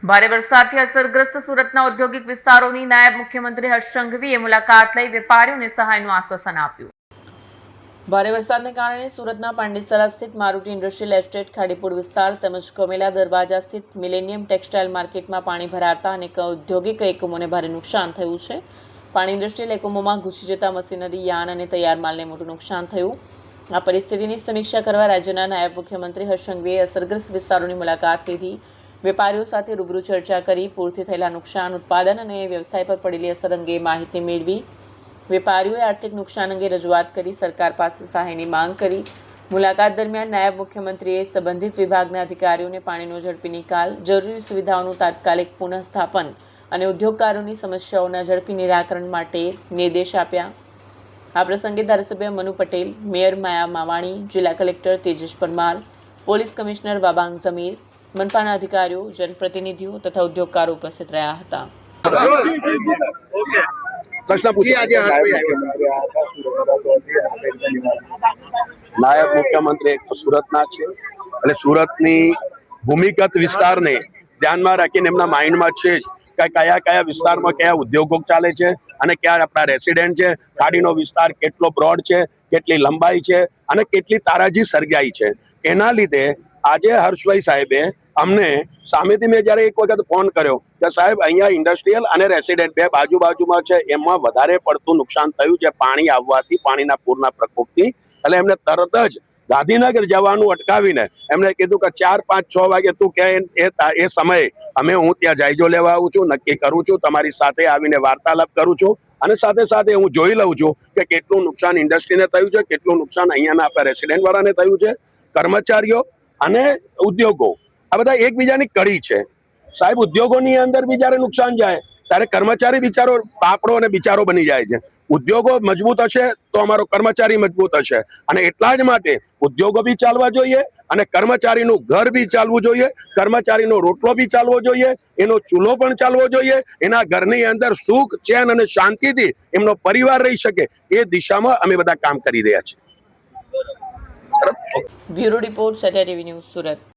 ભારે વરસાદથી અસરગ્રસ્ત સુરતના ઔદ્યોગિક વિસ્તારોની નાયબ મુખ્યમંત્રી હર્ષ સંઘવીએ મુલાકાત લઈ વેપારીઓને સહાયનું આશ્વાસન આપ્યું। ભારે વરસાદને કારણે સુરતના પાંડેસરા સ્થિત મારુતિ ઇન્ડસ્ટ્રીયલ એસ્ટેટ, ખાડીપુર વિસ્તાર તેમજ કોમેલા દરવાજા સ્થિત મિલેનિયમ ટેક્સટાઇલ માર્કેટમાં પાણી ભરાતા અનેક ઔદ્યોગિક એકમોને ભારે નુકસાન થયું છે। પાણી ઇન્ડસ્ટ્રીયલ એકમોમાં ઘૂસી જતા મશીનરી, યાન અને તૈયાર માલને મોટું નુકસાન થયું। આ પરિસ્થિતિની સમીક્ષા કરવા રાજ્યના નાયબ મુખ્યમંત્રી હર્ષ સંઘવીએ અસરગ્રસ્ત વિસ્તારોની મુલાકાત લીધી। વેપારીઓ સાથે રૂબરૂ ચર્ચા કરી પૂરથી થયેલા નુકસાન, ઉત્પાદન અને વ્યવસાય પર પડેલી અસર અંગે માહિતી મેળવી। વેપારીઓએ આર્થિક નુકસાન અંગે રજૂઆત કરી સરકાર પાસે સહાયની માંગ કરી। મુલાકાત દરમિયાન નાયબ મુખ્યમંત્રીએ સંબંધિત વિભાગના અધિકારીઓને પાણીનો ઝડપી નિકાલ, જરૂરી સુવિધાઓનું તાત્કાલિક પુનઃસ્થાપન અને ઉદ્યોગકારોની સમસ્યાઓના ઝડપી નિરાકરણ માટે નિર્દેશ આપ્યા। આ પ્રસંગે ધારાસભ્ય મનુ પટેલ, મેયર માયા માવાણી, જિલ્લા collector Tejas Parmar, police commissioner Wabang Zamir, મનપાના અધિકારીઓ, જનપ્રતિનિધિઓ તથા ઉદ્યોગકારો ઉપસ્થિત રહ્યા હતા। નાયબ મુખ્યમંત્રી એક સુરતના છે એટલે સુરતની ભૂમિગત વિસ્તારને ધ્યાનમાં રાખીને એમના માઇન્ડમાં છે કે કયા કયા વિસ્તારમાં કયા ઉદ્યોગો ચાલે છે અને ક્યાં આપણા રેસિડેન્ટ છે, ખાડીનો વિસ્તાર કેટલો બ્રોડ છે, કેટલી લંબાઈ છે અને કેટલી તારાજી સર્જાઈ છે। એના લીધે આજે હર્ષભાઈ સાહેબે અમને સામેથી મેં જ્યારે એક વખત ફોન કર્યો કે સાહેબ અહીંયા ઇન્ડસ્ટ્રીયલ અને રેસિડેન્ટ બે બાજુમાં છે, એમાં વધારે પડતું નુકસાન થયું છે પાણી આવવાથી, પાણીના પૂરના પ્રકોપથી। એટલે એમને તરત જ ગાંધીનગર જવાનું અટકાવીને એમણે કીધું કે 4, 5, 6 વાગે તું કે એ સમયે હું ત્યાં જાયજો લેવા આવું છું, નક્કી કરું છું, તમારી સાથે આવીને વાર્તાલાપ કરું છું અને સાથે સાથે હું જોઈ લઉં છું કે કેટલું નુકસાન ઇન્ડસ્ટ્રીને થયું છે, કેટલું નુકસાન અહીંયાના આપણા રેસિડેન્ટ વાળાને થયું છે, કર્મચારીઓ અને ઉદ્યોગો આ બધા એકબીજાની કડી છે। સાહેબ, ઉદ્યોગોની અંદર બી જયારે નુકસાન જાય ત્યારે કર્મચારી બિચારો પાપડો અને બિચારો બની જાય છે। ઉદ્યોગો મજબૂત હશે તો અમારો કર્મચારી મજબૂત હશે અને એટલા જ માટે ઉદ્યોગો બી ચાલવા જોઈએ અને કર્મચારીનું ઘર બી ચાલવું જોઈએ, કર્મચારીનો રોટલો બી ચાલવો જોઈએ, એનો ચૂલો પણ ચાલવો જોઈએ, એના ઘરની અંદર સુખ, ચેન અને શાંતિથી એમનો પરિવાર રહી શકે એ દિશામાં અમે બધા કામ કરી રહ્યા છીએ। Bureau report, Satya TV news, Surat.